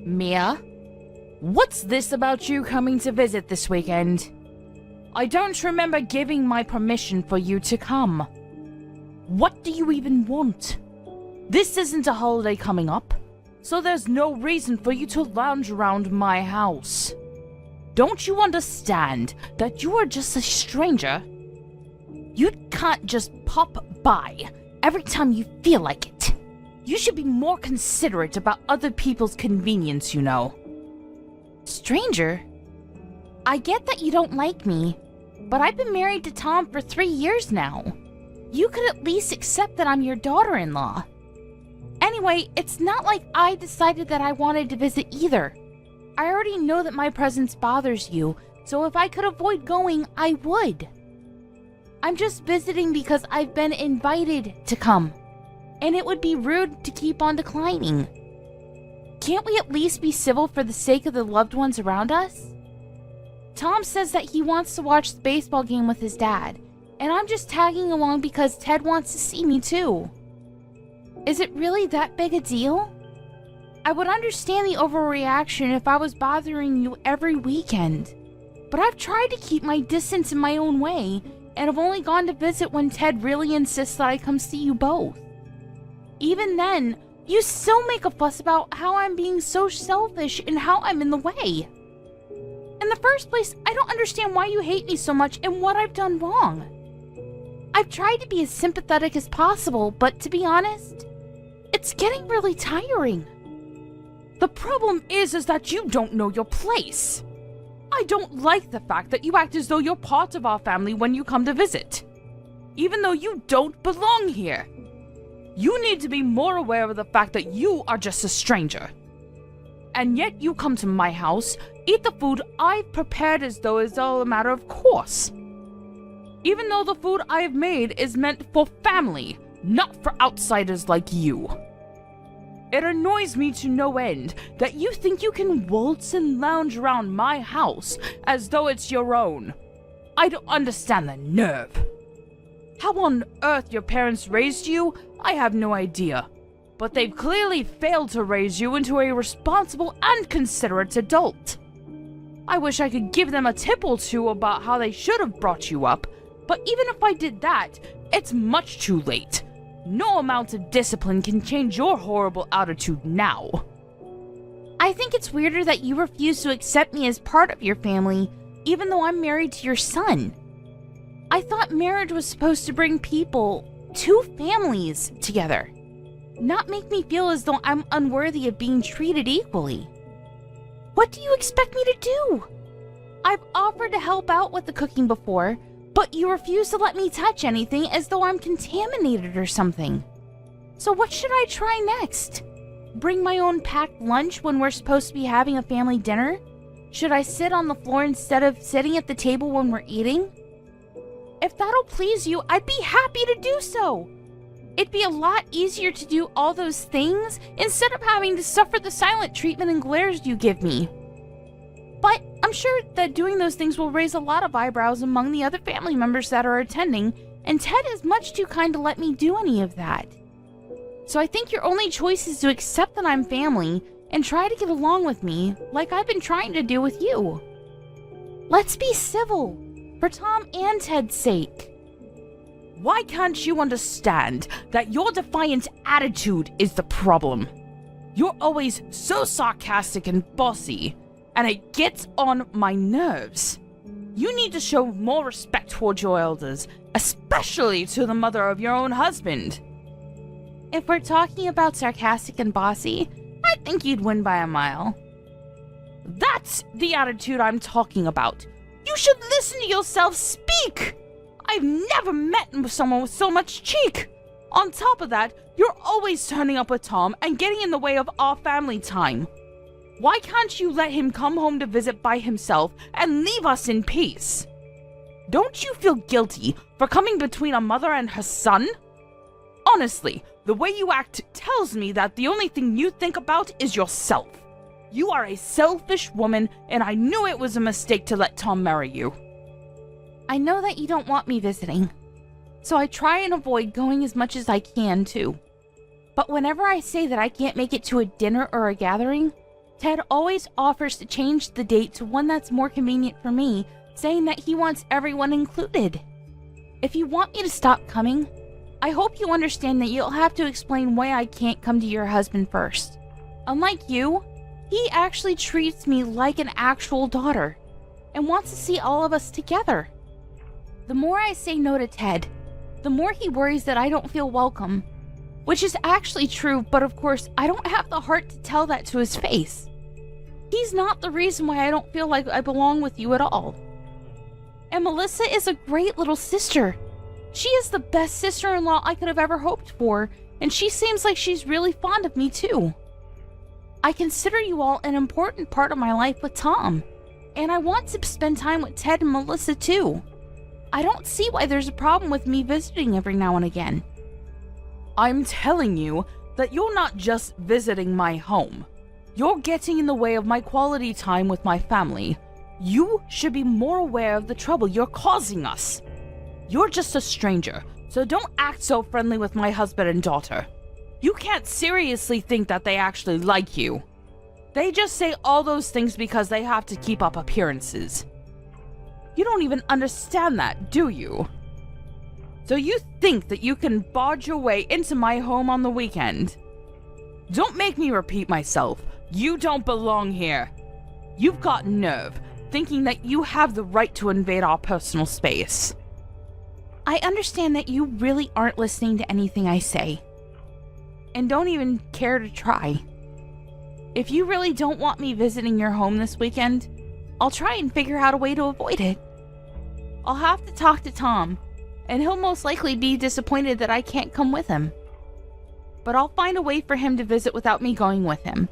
Mia? What's this about you coming to visit this weekend? I don't remember giving my permission for you to come. What do you even want? This isn't a holiday coming up, so there's no reason for you to lounge around my house. Don't you understand that you are just a stranger? You can't just pop by every time you feel like it. You should be more considerate about other people's convenience, you know. Stranger? I get that you don't like me, but I've been married to Tom for 3 years now. You could at least accept that I'm your daughter-in-law. Anyway, it's not like I decided that I wanted to visit either. I already know that my presence bothers you, so if I could avoid going, I would. I'm just visiting because I've been invited to come, and it would be rude to keep on declining. Can't we at least be civil for the sake of the loved ones around us? Tom says that he wants to watch the baseball game with his dad, and I'm just tagging along because Ted wants to see me too. Is it really that big a deal? I would understand the overreaction if I was bothering you every weekend, but I've tried to keep my distance in my own way, and I've only gone to visit when Ted really insists that I come see you both. Even then, you still make a fuss about how I'm being so selfish and how I'm in the way. In the first place, I don't understand why you hate me so much and what I've done wrong. I've tried to be as sympathetic as possible, but to be honest, it's getting really tiring. The problem is that you don't know your place. I don't like the fact that you act as though you're part of our family when you come to visit, even though you don't belong here. You need to be more aware of the fact that you are just a stranger. And yet you come to my house, eat the food I've prepared as though it's all a matter of course. Even though the food I have made is meant for family, not for outsiders like you. It annoys me to no end that you think you can waltz and lounge around my house as though it's your own. I don't understand the nerve. How on earth your parents raised you, I have no idea. But they've clearly failed to raise you into a responsible and considerate adult. I wish I could give them a tip or two about how they should have brought you up, but even if I did that, it's much too late. No amount of discipline can change your horrible attitude now. I think it's weirder that you refuse to accept me as part of your family, even though I'm married to your son. I thought marriage was supposed to bring people, two families, together, not make me feel as though I'm unworthy of being treated equally. What do you expect me to do? I've offered to help out with the cooking before, but you refuse to let me touch anything as though I'm contaminated or something. So what should I try next? Bring my own packed lunch when we're supposed to be having a family dinner? Should I sit on the floor instead of sitting at the table when we're eating? If that'll please you, I'd be happy to do so. It'd be a lot easier to do all those things instead of having to suffer the silent treatment and glares you give me. But I'm sure that doing those things will raise a lot of eyebrows among the other family members that are attending, and Ted is much too kind to let me do any of that. So I think your only choice is to accept that I'm family and try to get along with me like I've been trying to do with you. Let's be civil, for Tom and Ted's sake. Why can't you understand that your defiant attitude is the problem? You're always so sarcastic and bossy, and it gets on my nerves. You need to show more respect towards your elders, especially to the mother of your own husband. If we're talking about sarcastic and bossy, I think you'd win by a mile. That's the attitude I'm talking about. You should listen to yourself speak. I've never met someone with so much cheek. On top of that, you're always turning up with Tom and getting in the way of our family time. Why can't you let him come home to visit by himself and leave us in peace? Don't you feel guilty for coming between a mother and her son? Honestly, the way you act tells me that the only thing you think about is yourself. You are a selfish woman, and I knew it was a mistake to let Tom marry you. I know that you don't want me visiting, so I try and avoid going as much as I can too. But whenever I say that I can't make it to a dinner or a gathering, Ted always offers to change the date to one that's more convenient for me, saying that he wants everyone included. If you want me to stop coming, I hope you understand that you'll have to explain why I can't come to your husband first. Unlike you, he actually treats me like an actual daughter and wants to see all of us together. The more I say no to Ted, the more he worries that I don't feel welcome, which is actually true, but of course, I don't have the heart to tell that to his face. He's not the reason why I don't feel like I belong with you at all. And Melissa is a great little sister. She is the best sister-in-law I could have ever hoped for, and she seems like she's really fond of me too. I consider you all an important part of my life with Tom, and I want to spend time with Ted and Melissa too. I don't see why there's a problem with me visiting every now and again. I'm telling you that you're not just visiting my home. You're getting in the way of my quality time with my family. You should be more aware of the trouble you're causing us. You're just a stranger, so don't act so friendly with my husband and daughter. You can't seriously think that they actually like you. They just say all those things because they have to keep up appearances. You don't even understand that, do you? So you think that you can barge your way into my home on the weekend? Don't make me repeat myself. You don't belong here. You've got nerve, thinking that you have the right to invade our personal space. I understand that you really aren't listening to anything I say, and don't even care to try. If you really don't want me visiting your home this weekend, I'll try and figure out a way to avoid it. I'll have to talk to Tom, and he'll most likely be disappointed that I can't come with him. But I'll find a way for him to visit without me going with him.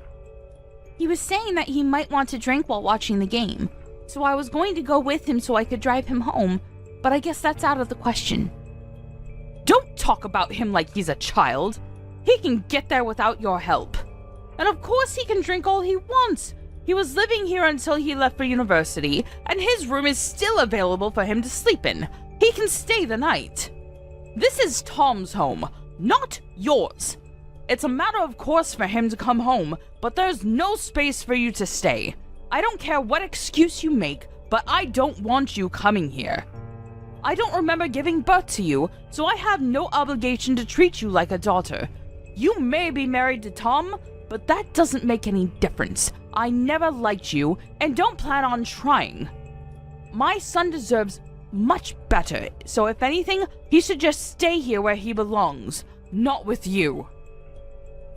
He was saying that he might want to drink while watching the game, so I was going to go with him so I could drive him home, but I guess that's out of the question. Don't talk about him like he's a child. He can get there without your help. And of course he can drink all he wants. He was living here until he left for university, and his room is still available for him to sleep in. He can stay the night. This is Tom's home, not yours. It's a matter of course for him to come home, but there's no space for you to stay. I don't care what excuse you make, but I don't want you coming here. I don't remember giving birth to you, so I have no obligation to treat you like a daughter. You may be married to Tom, but that doesn't make any difference. I never liked you, and don't plan on trying. My son deserves much better, so if anything, he should just stay here where he belongs, not with you.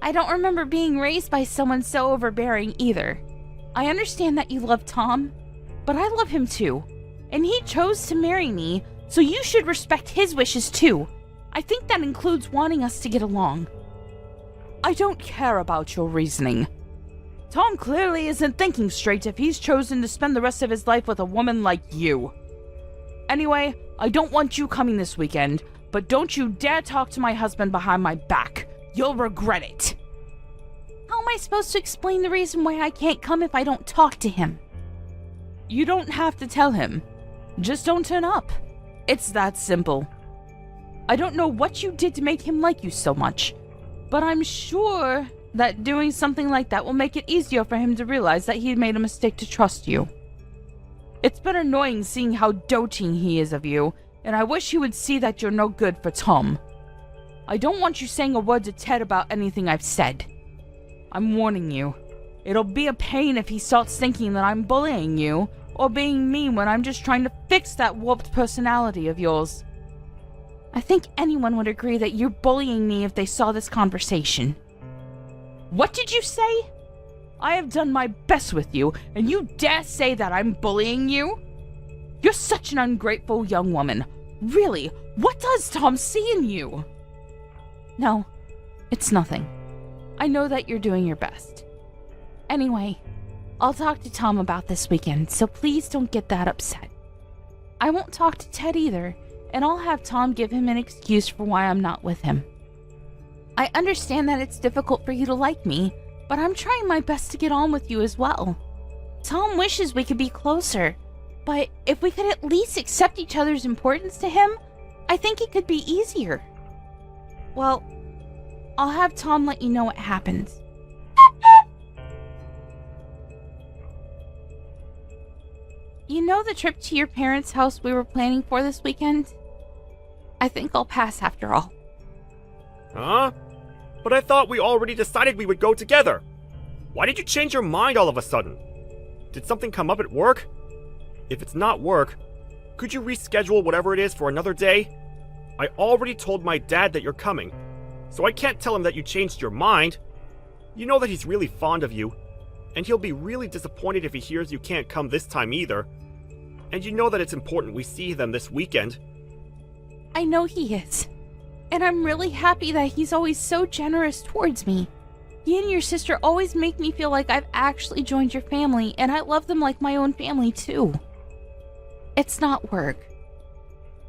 I don't remember being raised by someone so overbearing either. I understand that you love Tom, but I love him too, and he chose to marry me, so you should respect his wishes too. I think that includes wanting us to get along. I don't care about your reasoning. Tom clearly isn't thinking straight if he's chosen to spend the rest of his life with a woman like you. Anyway, I don't want you coming this weekend, but don't you dare talk to my husband behind my back. You'll regret it. How am I supposed to explain the reason why I can't come if I don't talk to him? You don't have to tell him. Just don't turn up. It's that simple. I don't know what you did to make him like you so much, but I'm sure that doing something like that will make it easier for him to realize that he made a mistake to trust you. It's been annoying seeing how doting he is of you, and I wish he would see that you're no good for Tom. I don't want you saying a word to Ted about anything I've said. I'm warning you. It'll be a pain if he starts thinking that I'm bullying you, or being mean when I'm just trying to fix that warped personality of yours. I think anyone would agree that you're bullying me if they saw this conversation. What did you say? I have done my best with you, and you dare say that I'm bullying you? You're such an ungrateful young woman. Really, what does Tom see in you? No, it's nothing. I know that you're doing your best. Anyway, I'll talk to Tom about this weekend, so please don't get that upset. I won't talk to Ted either, and I'll have Tom give him an excuse for why I'm not with him. I understand that it's difficult for you to like me, but I'm trying my best to get on with you as well. Tom wishes we could be closer, but if we could at least accept each other's importance to him, I think it could be easier. Well, I'll have Tom let you know what happens. You know the trip to your parents' house we were planning for this weekend? I think I'll pass after all. Huh? But I thought we already decided we would go together. Why did you change your mind all of a sudden? Did something come up at work? If it's not work, could you reschedule whatever it is for another day? I already told my dad that you're coming, so I can't tell him that you changed your mind. You know that he's really fond of you, and he'll be really disappointed if he hears you can't come this time either. And you know that it's important we see them this weekend. I know he is. And I'm really happy that he's always so generous towards me. You and your sister always make me feel like I've actually joined your family, and I love them like my own family too. It's not work.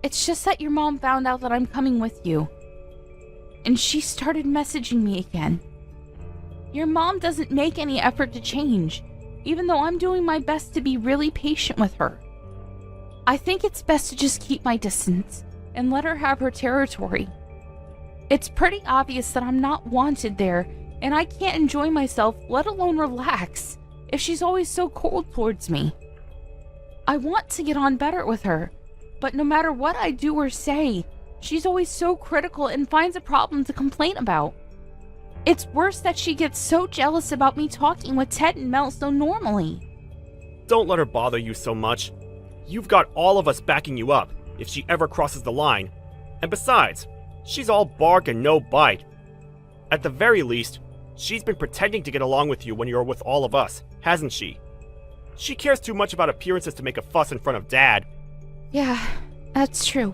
It's just that your mom found out that I'm coming with you. And she started messaging me again. Your mom doesn't make any effort to change, even though I'm doing my best to be really patient with her. I think it's best to just keep my distance and let her have her territory. It's pretty obvious that I'm not wanted there, and I can't enjoy myself, let alone relax, if she's always so cold towards me. I want to get on better with her, but no matter what I do or say, she's always so critical and finds a problem to complain about. It's worse that she gets so jealous about me talking with Ted and Mel so normally. Don't let her bother you so much. You've got all of us backing you up if she ever crosses the line. And besides, she's all bark and no bite. At the very least, she's been pretending to get along with you when you're with all of us, hasn't she? She cares too much about appearances to make a fuss in front of Dad. Yeah, that's true.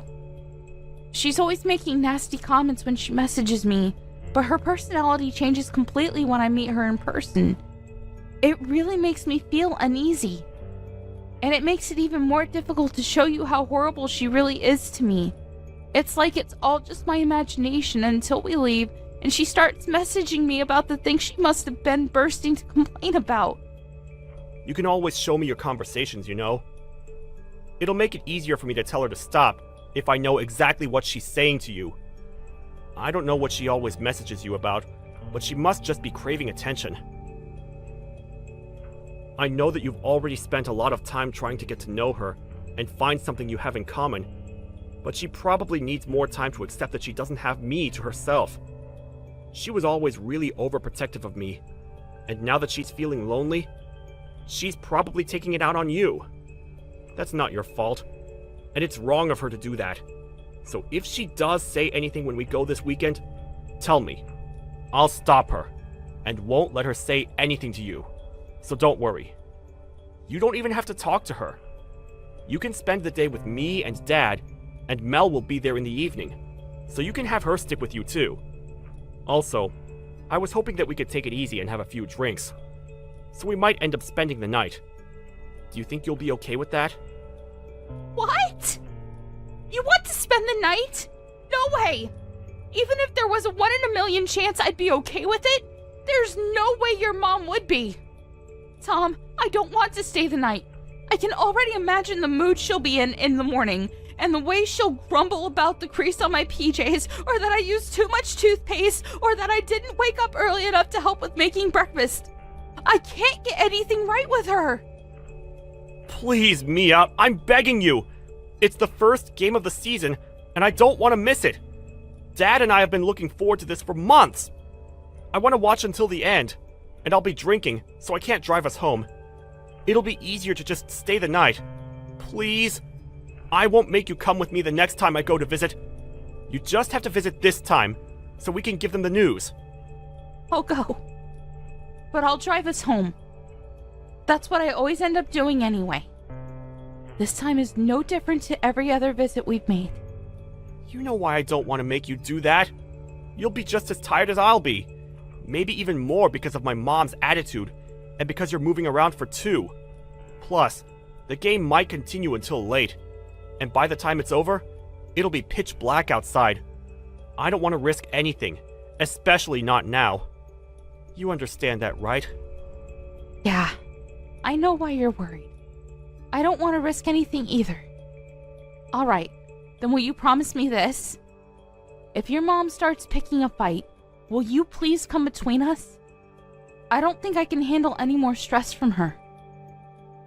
She's always making nasty comments when she messages me, but her personality changes completely when I meet her in person. It really makes me feel uneasy. And it makes it even more difficult to show you how horrible she really is to me. It's like it's all just my imagination until we leave and she starts messaging me about the things she must have been bursting to complain about. You can always show me your conversations, you know? It'll make it easier for me to tell her to stop if I know exactly what she's saying to you. I don't know what she always messages you about, but she must just be craving attention. I know that you've already spent a lot of time trying to get to know her and find something you have in common, but she probably needs more time to accept that she doesn't have me to herself. She was always really overprotective of me, and now that she's feeling lonely, she's probably taking it out on you. That's not your fault, and it's wrong of her to do that. So if she does say anything when we go this weekend, tell me. I'll stop her, and won't let her say anything to you. So don't worry. You don't even have to talk to her. You can spend the day with me and Dad, and Mel will be there in the evening, so you can have her stick with you too. Also, I was hoping that we could take it easy and have a few drinks, so we might end up spending the night. Do you think you'll be okay with that? What? You want to spend the night? No way! Even if there was a 1 in a million chance I'd be okay with it, there's no way your mom would be. Tom, I don't want to stay the night. I can already imagine the mood she'll be in the morning, and the way she'll grumble about the crease on my PJs, or that I used too much toothpaste, or that I didn't wake up early enough to help with making breakfast. I can't get anything right with her. Please, Mia, I'm begging you. It's the first game of the season, and I don't want to miss it. Dad and I have been looking forward to this for months. I want to watch until the end, and I'll be drinking, so I can't drive us home. It'll be easier to just stay the night. Please? I won't make you come with me the next time I go to visit. You just have to visit this time, so we can give them the news. I'll go. But I'll drive us home. That's what I always end up doing anyway. This time is no different to every other visit we've made. You know why I don't want to make you do that. You'll be just as tired as I'll be. Maybe even more because of my mom's attitude, and because you're moving around for 2. Plus, the game might continue until late, and by the time it's over, it'll be pitch black outside. I don't want to risk anything, especially not now. You understand that, right? Yeah, I know why you're worried. I don't want to risk anything either. Alright, then will you promise me this? If your mom starts picking a fight, will you please come between us? I don't think I can handle any more stress from her.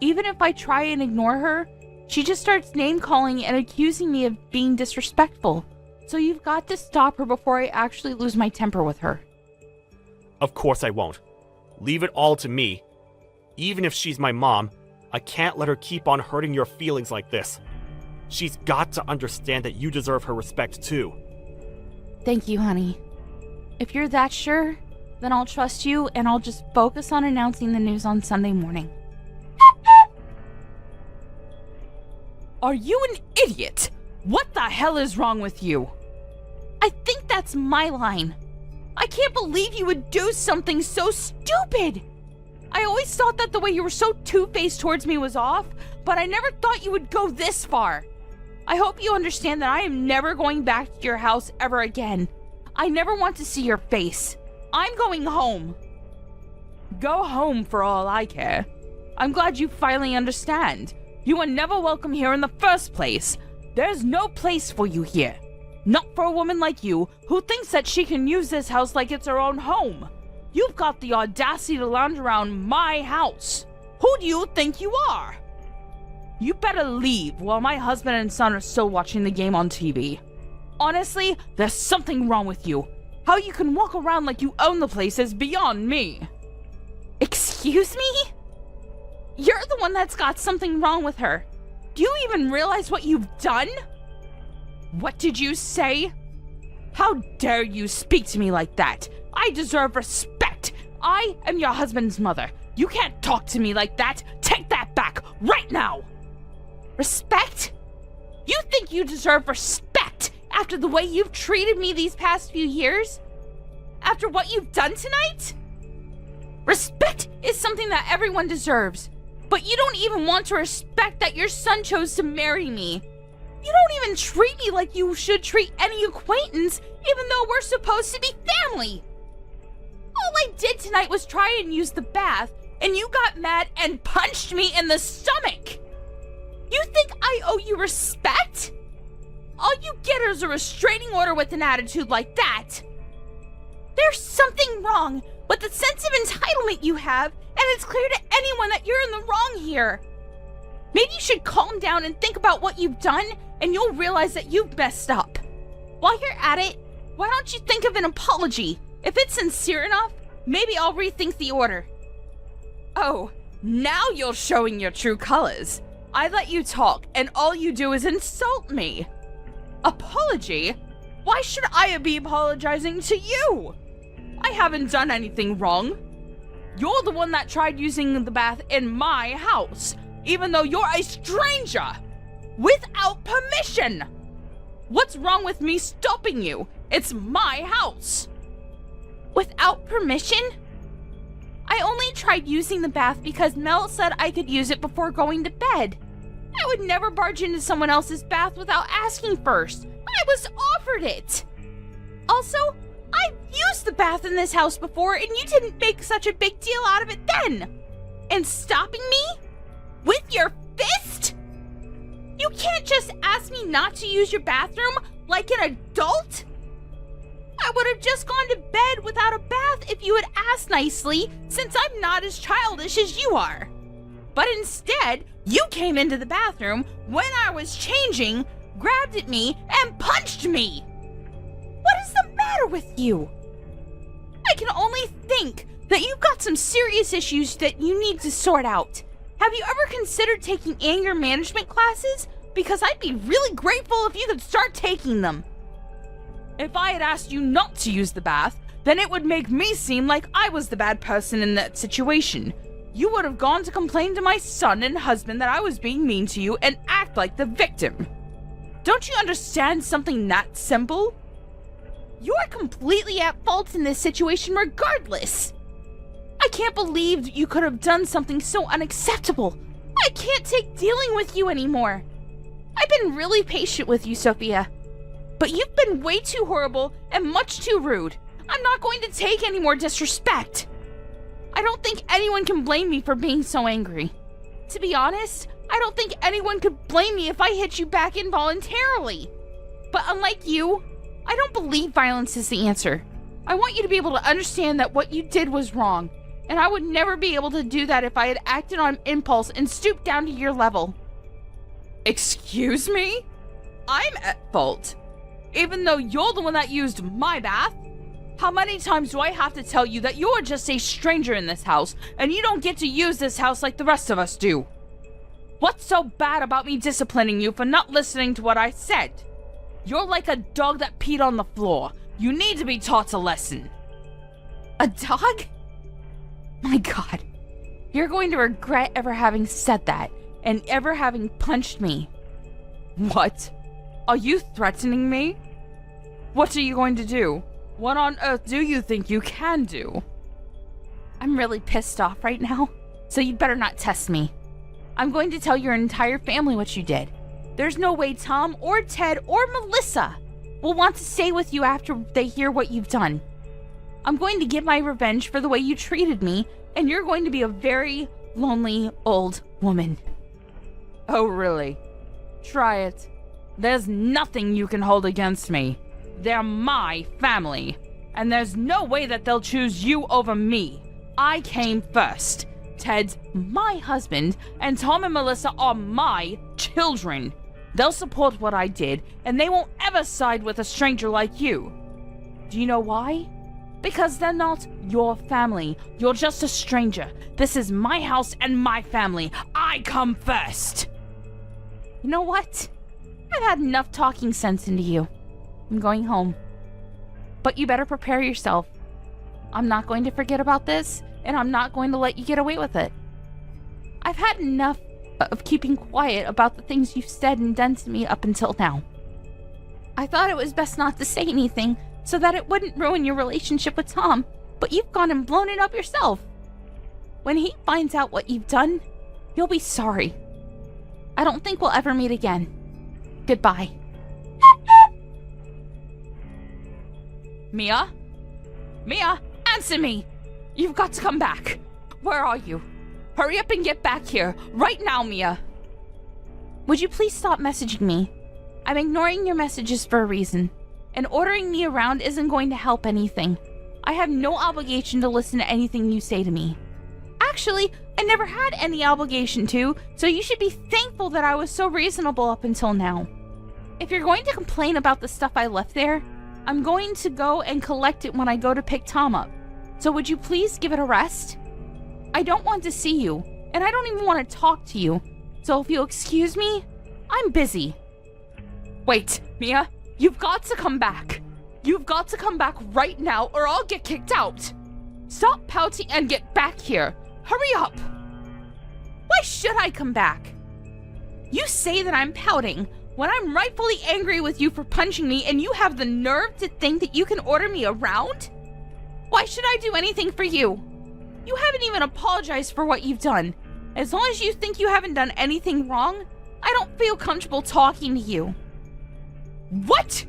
Even if I try and ignore her, she just starts name-calling and accusing me of being disrespectful. So you've got to stop her before I actually lose my temper with her. Of course I won't. Leave it all to me. Even if she's my mom, I can't let her keep on hurting your feelings like this. She's got to understand that you deserve her respect too. Thank you, honey. If you're that sure, then I'll trust you and I'll just focus on announcing the news on Sunday morning. Are you an idiot? What the hell is wrong with you? I think that's my line. I can't believe you would do something so stupid. I always thought that the way you were so two-faced towards me was off, but I never thought you would go this far. I hope you understand that I am never going back to your house ever again. I never want to see your face. I'm going home. Go home for all I care. I'm glad you finally understand. You were never welcome here in the first place. There's no place for you here. Not for a woman like you, who thinks that she can use this house like it's her own home. You've got the audacity to lounge around my house. Who do you think you are? You better leave while my husband and son are still watching the game on TV. Honestly, there's something wrong with you. How you can walk around like you own the place is beyond me. Excuse me? You're the one that's got something wrong with her. Do you even realize what you've done? What did you say? How dare you speak to me like that? I deserve respect. I am your husband's mother. You can't talk to me like that. Take that back right now. Respect? You think you deserve respect after the way you've treated me these past few years? After what you've done tonight? Respect is something that everyone deserves, but you don't even want to respect that your son chose to marry me. You don't even treat me like you should treat any acquaintance, even though we're supposed to be family. All I did tonight was try and use the bath, and you got mad and punched me in the stomach. You think I owe you respect? All you get is a restraining order with an attitude like that. There's something wrong with the sense of entitlement you have, and it's clear to anyone that you're in the wrong here. Maybe you should calm down and think about what you've done, and you'll realize that you've messed up. While you're at it, why don't you think of an apology? If it's sincere enough, maybe I'll rethink the order. Oh, now you're showing your true colors. I let you talk, and all you do is insult me. Apology? Why should I be apologizing to you? I haven't done anything wrong. You're the one that tried using the bath in my house, even though you're a stranger, without permission. What's wrong with me stopping you? It's my house. Without permission? I only tried using the bath because Mel said I could use it before going to bed. I would never barge into someone else's bath without asking first. I was offered it. Also, I've used the bath in this house before and you didn't make such a big deal out of it then. And stopping me? With your fist? You can't just ask me not to use your bathroom like an adult? I would have just gone to bed without a bath if you had asked nicely, since I'm not as childish as you are. But instead, you came into the bathroom when I was changing, grabbed at me, and punched me. What is the matter with you? I can only think that you've got some serious issues that you need to sort out. Have you ever considered taking anger management classes? Because I'd be really grateful if you could start taking them. If I had asked you not to use the bath, then it would make me seem like I was the bad person in that situation. You would have gone to complain to my son and husband that I was being mean to you and act like the victim. Don't you understand something that simple? You're completely at fault in this situation regardless. I can't believe you could have done something so unacceptable. I can't take dealing with you anymore. I've been really patient with you, Sophia. But you've been way too horrible and much too rude. I'm not going to take any more disrespect. I don't think anyone can blame me for being so angry. To be honest, I don't think anyone could blame me if I hit you back involuntarily. But unlike you, I don't believe violence is the answer. I want you to be able to understand that what you did was wrong. And I would never be able to do that if I had acted on impulse and stooped down to your level. Excuse me? I'm at fault. Even though you're the one that used my bath. How many times do I have to tell you that you're just a stranger in this house and you don't get to use this house like the rest of us do? What's so bad about me disciplining you for not listening to what I said? You're like a dog that peed on the floor. You need to be taught a lesson. A dog? My God. You're going to regret ever having said that and ever having punched me. What? Are you threatening me? What are you going to do? What on earth do you think you can do? I'm really pissed off right now, so you'd better not test me. I'm going to tell your entire family what you did. There's no way Tom or Ted or Melissa will want to stay with you after they hear what you've done. I'm going to get my revenge for the way you treated me, and you're going to be a very lonely old woman. Oh, really? Try it. There's nothing you can hold against me. They're my family, and there's no way that they'll choose you over me. I came first. Ted's my husband, and Tom and Melissa are my children. They'll support what I did, and they won't ever side with a stranger like you. Do you know why? Because they're not your family. You're just a stranger. This is my house and my family. I come first. You know what? I've had enough talking sense into you. I'm going home. But you better prepare yourself. I'm not going to forget about this, and I'm not going to let you get away with it. I've had enough of keeping quiet about the things you've said and done to me up until now. I thought it was best not to say anything so that it wouldn't ruin your relationship with Tom, but you've gone and blown it up yourself. When he finds out what you've done, you'll be sorry. I don't think we'll ever meet again. Goodbye. Mia? Mia, answer me! You've got to come back. Where are you? Hurry up and get back here. Right now, Mia. Would you please stop messaging me? I'm ignoring your messages for a reason, and ordering me around isn't going to help anything. I have no obligation to listen to anything you say to me. Actually, I never had any obligation to, so you should be thankful that I was so reasonable up until now. If you're going to complain about the stuff I left there, I'm going to go and collect it when I go to pick Tom up. So would you please give it a rest? I don't want to see you, and I don't even want to talk to you. So if you'll excuse me, I'm busy. Wait, Mia, you've got to come back. You've got to come back right now or I'll get kicked out. Stop pouting and get back here. Hurry up. Why should I come back? You say that I'm pouting when I'm rightfully angry with you for punching me, and you have the nerve to think that you can order me around? Why should I do anything for you? You haven't even apologized for what you've done. As long as you think you haven't done anything wrong, I don't feel comfortable talking to you. What?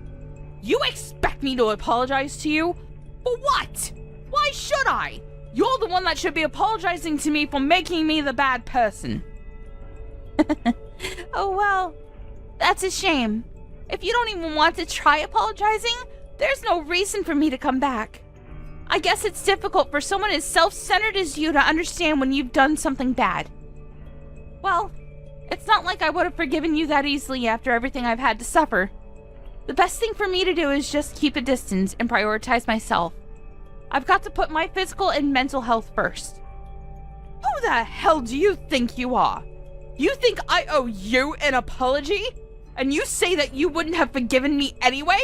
You expect me to apologize to you? For what? Why should I? You're the one that should be apologizing to me for making me the bad person. Oh well, that's a shame. If you don't even want to try apologizing, there's no reason for me to come back. I guess it's difficult for someone as self-centered as you to understand when you've done something bad. Well, it's not like I would have forgiven you that easily after everything I've had to suffer. The best thing for me to do is just keep a distance and prioritize myself. I've got to put my physical and mental health first. Who the hell do you think you are? You think I owe you an apology? And you say that you wouldn't have forgiven me anyway?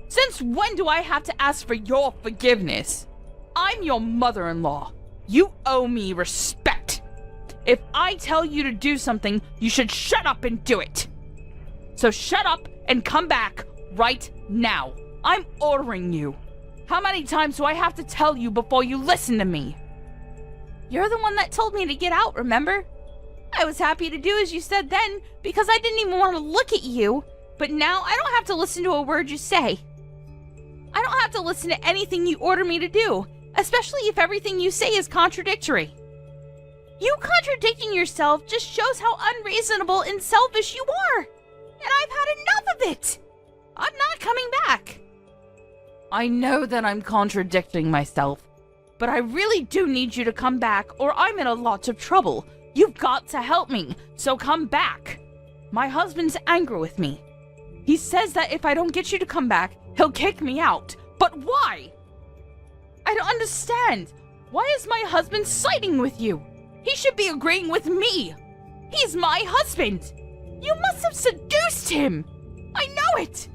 Since when do I have to ask for your forgiveness? I'm your mother-in-law. You owe me respect. If I tell you to do something, you should shut up and do it. So shut up and come back right now. I'm ordering you. How many times do I have to tell you before you listen to me? You're the one that told me to get out, remember? I was happy to do as you said then because I didn't even want to look at you, but now I don't have to listen to a word you say. I don't have to listen to anything you order me to do, especially if everything you say is contradictory. You contradicting yourself just shows how unreasonable and selfish you are, and I've had enough of it. I'm not coming back. I know that I'm contradicting myself, but I really do need you to come back or I'm in a lot of trouble. You've got to help me, so come back. My husband's angry with me. He says that if I don't get you to come back, he'll kick me out. But why? I don't understand. Why is my husband siding with you? He should be agreeing with me. He's my husband. You must have seduced him. I know it.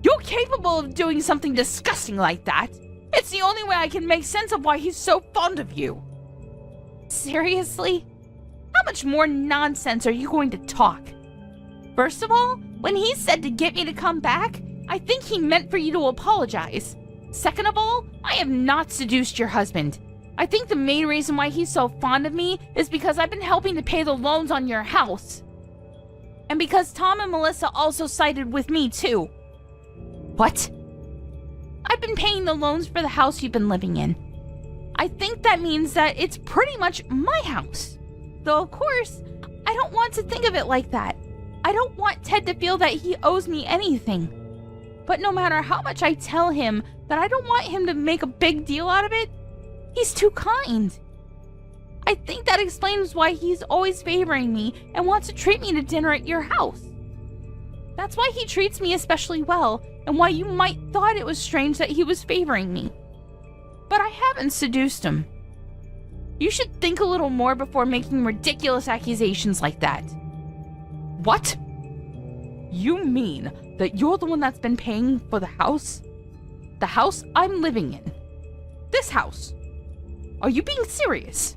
You're capable of doing something disgusting like that. It's the only way I can make sense of why he's so fond of you. Seriously? How much more nonsense are you going to talk? First of all, when he said to get me to come back, I think he meant for you to apologize. Second of all, I have not seduced your husband. I think the main reason why he's so fond of me is because I've been helping to pay the loans on your house. And because Tom and Melissa also sided with me too. What? I've been paying the loans for the house you've been living in. I think that means that it's pretty much my house. Though of course, I don't want to think of it like that. I don't want Ted to feel that he owes me anything. But no matter how much I tell him that I don't want him to make a big deal out of it, he's too kind. I think that explains why he's always favoring me and wants to treat me to dinner at your house. That's why he treats me especially well, and why you might thought it was strange that he was favoring me. But I haven't seduced him. You should think a little more before making ridiculous accusations like that. What? You mean that you're the one that's been paying for the house? The house I'm living in? This house? Are you being serious?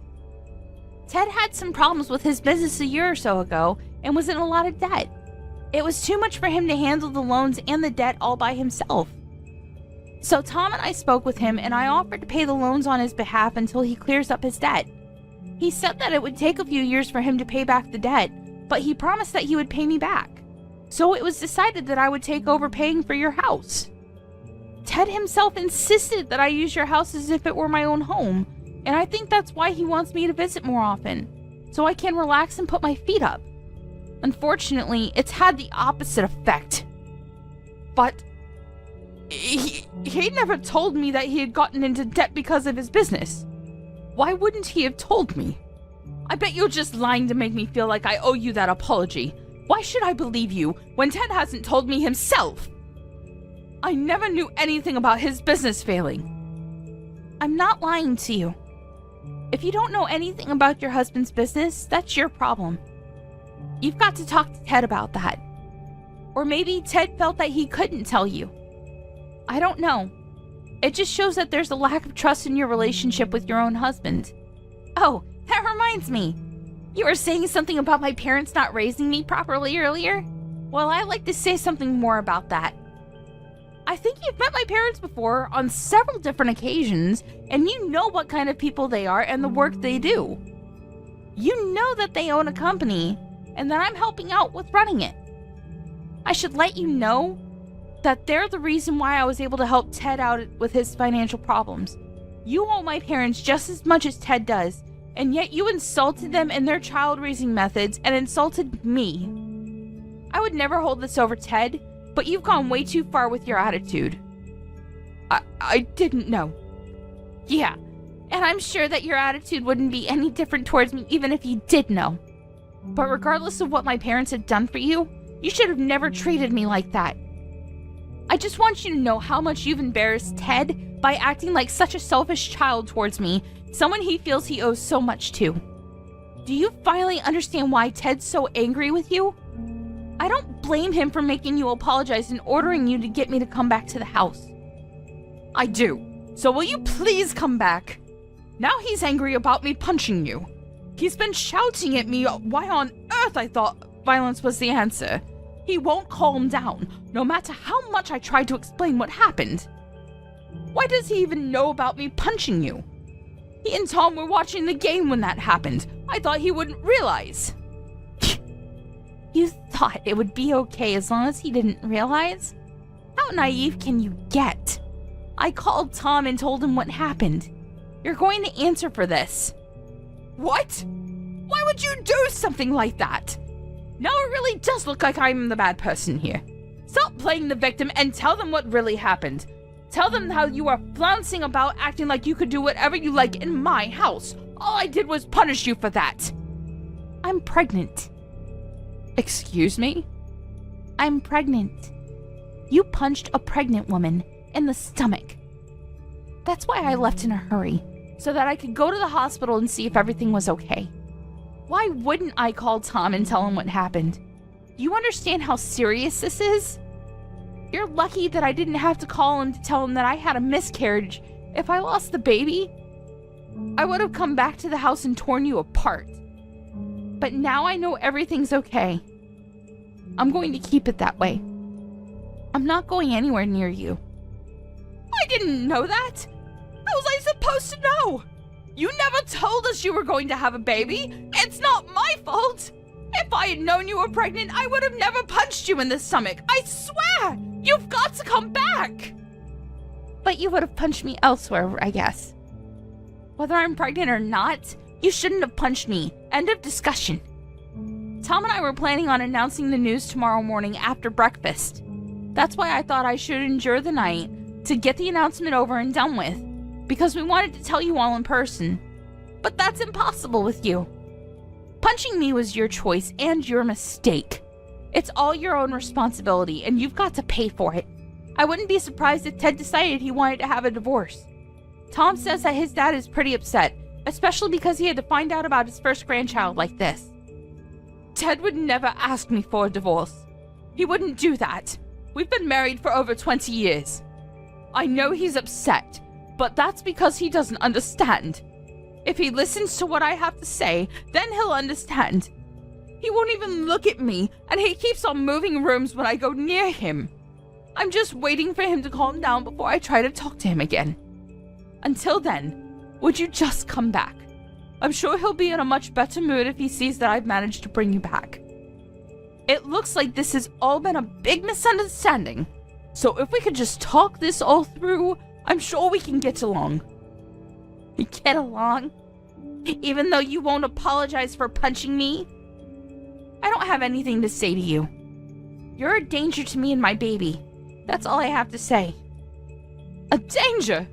Ted had some problems with his business a year or so ago and was in a lot of debt. It was too much for him to handle the loans and the debt all by himself. So Tom and I spoke with him and I offered to pay the loans on his behalf until he clears up his debt. He said that it would take a few years for him to pay back the debt, but he promised that he would pay me back. So it was decided that I would take over paying for your house. Ted himself insisted that I use your house as if it were my own home, and I think that's why he wants me to visit more often, so I can relax and put my feet up. Unfortunately, it's had the opposite effect. But he never told me that he had gotten into debt because of his business. Why wouldn't he have told me? I bet you're just lying to make me feel like I owe you that apology. Why should I believe you when Ted hasn't told me himself? I never knew anything about his business failing. I'm not lying to you. If you don't know anything about your husband's business, that's your problem. You've got to talk to Ted about that. Or maybe Ted felt that he couldn't tell you. I don't know. It just shows that there's a lack of trust in your relationship with your own husband. Oh, that reminds me. You were saying something about my parents not raising me properly earlier? Well, I'd like to say something more about that. I think you've met my parents before on several different occasions, and you know what kind of people they are and the work they do. You know that they own a company, and that I'm helping out with running it. I should let you know that they're the reason why I was able to help Ted out with his financial problems. You owe my parents just as much as Ted does, and yet you insulted them in their child-raising methods and insulted me. I would never hold this over Ted, but you've gone way too far with your attitude. I didn't know. Yeah, and I'm sure that your attitude wouldn't be any different towards me even if you did know. But regardless of what my parents had done for you, you should have never treated me like that. I just want you to know how much you've embarrassed Ted by acting like such a selfish child towards me, someone he feels he owes so much to. Do you finally understand why Ted's so angry with you? I don't blame him for making you apologize and ordering you to get me to come back to the house. I do. So will you please come back? Now he's angry about me punching you. He's been shouting at me why on earth I thought violence was the answer. He won't calm down, no matter how much I try to explain what happened. Why does he even know about me punching you? He and Tom were watching the game when that happened. I thought he wouldn't realize. You thought it would be okay as long as he didn't realize? How naive can you get? I called Tom and told him what happened. You're going to answer for this. What? Why would you do something like that? Now it really does look like I'm the bad person here. Stop playing the victim and tell them what really happened. Tell them how you are flouncing about acting like you could do whatever you like in my house. All I did was punish you for that. I'm pregnant. Excuse me? I'm pregnant. You punched a pregnant woman in the stomach. That's why I left in a hurry, so that I could go to the hospital and see if everything was okay. Why wouldn't I call Tom and tell him what happened? Do you understand how serious this is? You're lucky that I didn't have to call him to tell him that I had a miscarriage. If I lost the baby, I would have come back to the house and torn you apart. But now I know everything's okay. I'm going to keep it that way. I'm not going anywhere near you. I didn't know that. How was I supposed to know? You never told us you were going to have a baby. It's not my fault. If I had known you were pregnant, I would have never punched you in the stomach. I swear! You've got to come back! But you would have punched me elsewhere, I guess. Whether I'm pregnant or not, you shouldn't have punched me. End of discussion. Tom and I were planning on announcing the news tomorrow morning after breakfast. That's why I thought I should endure the night to get the announcement over and done with, because we wanted to tell you all in person. But that's impossible with you. Punching me was your choice and your mistake. It's all your own responsibility, and you've got to pay for it. I wouldn't be surprised if Ted decided he wanted to have a divorce. Tom says that his dad is pretty upset, especially because he had to find out about his first grandchild like this. Ted would never ask me for a divorce. He wouldn't do that. We've been married for over 20 years. I know he's upset, but that's because he doesn't understand. If he listens to what I have to say, then he'll understand. He won't even look at me, and he keeps on moving rooms when I go near him. I'm just waiting for him to calm down before I try to talk to him again. Until then, would you just come back? I'm sure he'll be in a much better mood if he sees that I've managed to bring you back. It looks like this has all been a big misunderstanding, so if we could just talk this all through, I'm sure we can get along. Get along? Even though you won't apologize for punching me? I don't have anything to say to you. You're a danger to me and my baby. That's all I have to say. A danger?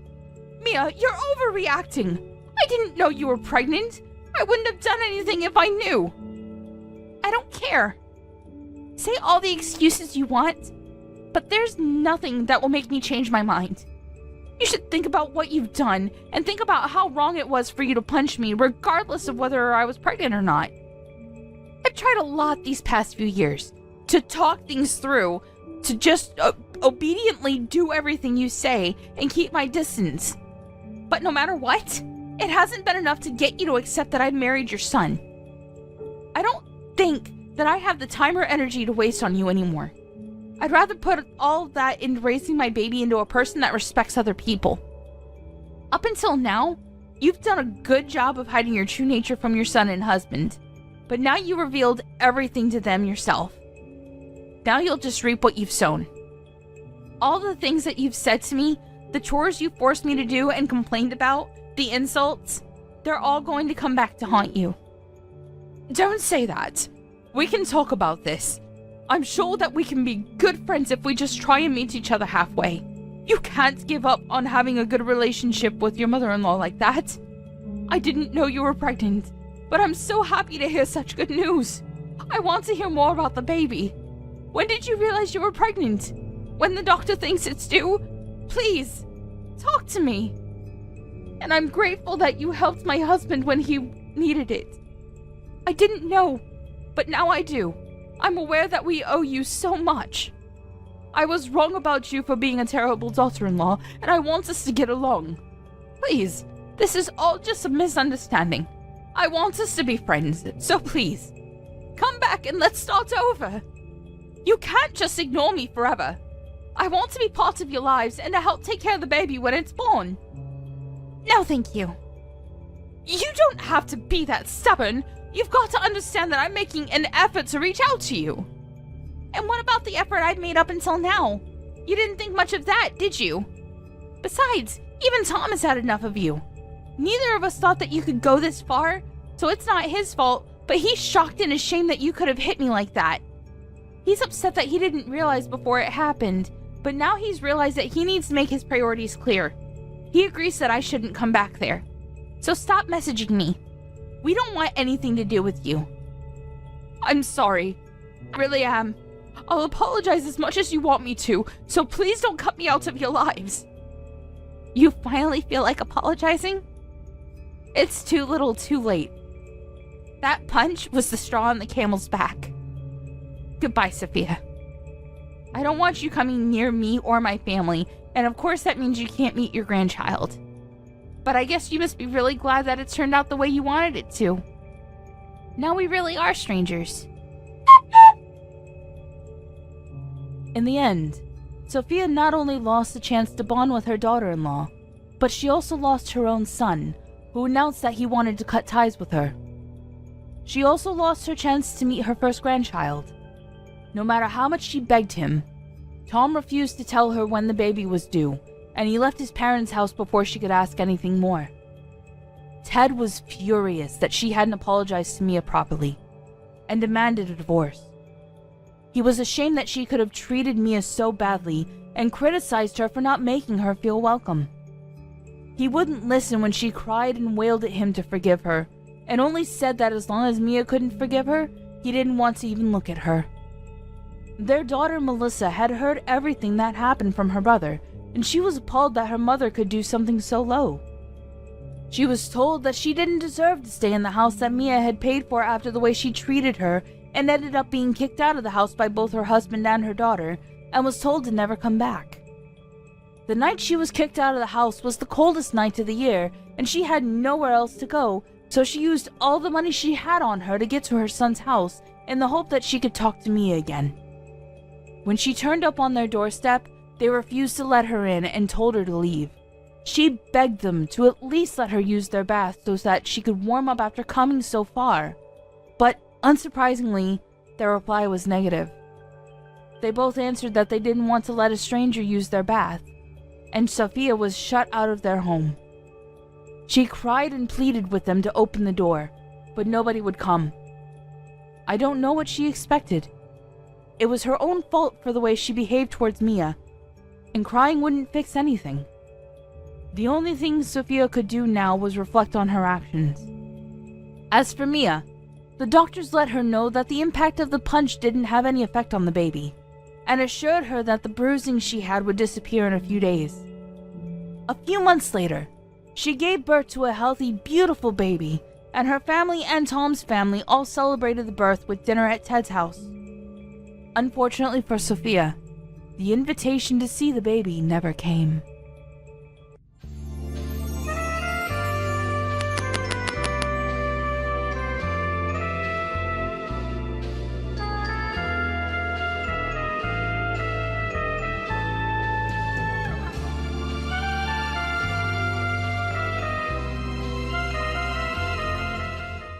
Mia, you're overreacting. I didn't know you were pregnant. I wouldn't have done anything if I knew. I don't care. Say all the excuses you want, but there's nothing that will make me change my mind. You should think about what you've done, and think about how wrong it was for you to punch me, regardless of whether I was pregnant or not. I've tried a lot these past few years to talk things through, to just obediently do everything you say and keep my distance. But no matter what, it hasn't been enough to get you to accept that I married your son. I don't think that I have the time or energy to waste on you anymore. I'd rather put all of that into raising my baby into a person that respects other people. Up until now, you've done a good job of hiding your true nature from your son and husband, but now you revealed everything to them yourself. Now you'll just reap what you've sown. All the things that you've said to me, the chores you forced me to do and complained about, the insults, they're all going to come back to haunt you. Don't say that. We can talk about this. I'm sure that we can be good friends if we just try and meet each other halfway. You can't give up on having a good relationship with your mother-in-law like that. I didn't know you were pregnant, but I'm so happy to hear such good news. I want to hear more about the baby. When did you realize you were pregnant? When the doctor thinks it's due? Please, talk to me. And I'm grateful that you helped my husband when he needed it. I didn't know, but now I do. I'm aware that we owe you so much. I was wrong about you for being a terrible daughter-in-law, and I want us to get along. Please, this is all just a misunderstanding. I want us to be friends, so please, come back and let's start over. You can't just ignore me forever. I want to be part of your lives and to help take care of the baby when it's born. No, thank you. You don't have to be that stubborn. You've got to understand that I'm making an effort to reach out to you. And what about the effort I've made up until now? You didn't think much of that, did you? Besides, even Tom has had enough of you. Neither of us thought that you could go this far, so it's not his fault, but he's shocked and ashamed that you could have hit me like that. He's upset that he didn't realize before it happened But now he's realized that he needs to make his priorities clear. He agrees that I shouldn't come back there. So stop messaging me. We don't want anything to do with you. I'm sorry. I really am. I'll apologize as much as you want me to, so please don't cut me out of your lives. You finally feel like apologizing? It's too little too late. That punch was the straw on the camel's back. Goodbye, Sophia. I don't want you coming near me or my family, and of course that means you can't meet your grandchild. But I guess you must be really glad that it turned out the way you wanted it to. Now we really are strangers. In the end, Sophia not only lost the chance to bond with her daughter-in-law, but she also lost her own son, who announced that he wanted to cut ties with her. She also lost her chance to meet her first grandchild. No matter how much she begged him, Tom refused to tell her when the baby was due, and he left his parents' house before she could ask anything more. Ted was furious that she hadn't apologized to Mia properly, and demanded a divorce. He was ashamed that she could have treated Mia so badly and criticized her for not making her feel welcome. He wouldn't listen when she cried and wailed at him to forgive her, and only said that as long as Mia couldn't forgive her, he didn't want to even look at her. Their daughter Melissa had heard everything that happened from her brother, and she was appalled that her mother could do something so low. She was told that she didn't deserve to stay in the house that Mia had paid for after the way she treated her, and ended up being kicked out of the house by both her husband and her daughter, and was told to never come back. The night she was kicked out of the house was the coldest night of the year, and she had nowhere else to go, so she used all the money she had on her to get to her son's house in the hope that she could talk to Mia again. When she turned up on their doorstep, they refused to let her in and told her to leave. She begged them to at least let her use their bath so that she could warm up after coming so far. But, unsurprisingly, their reply was negative. They both answered that they didn't want to let a stranger use their bath, and Sophia was shut out of their home. She cried and pleaded with them to open the door, but nobody would come. I don't know what she expected. It was her own fault for the way she behaved towards Mia, and crying wouldn't fix anything. The only thing Sophia could do now was reflect on her actions. As for Mia, the doctors let her know that the impact of the punch didn't have any effect on the baby, and assured her that the bruising she had would disappear in a few days. A few months later, she gave birth to a healthy, beautiful baby, and her family and Tom's family all celebrated the birth with dinner at Ted's house. Unfortunately for Sophia, the invitation to see the baby never came.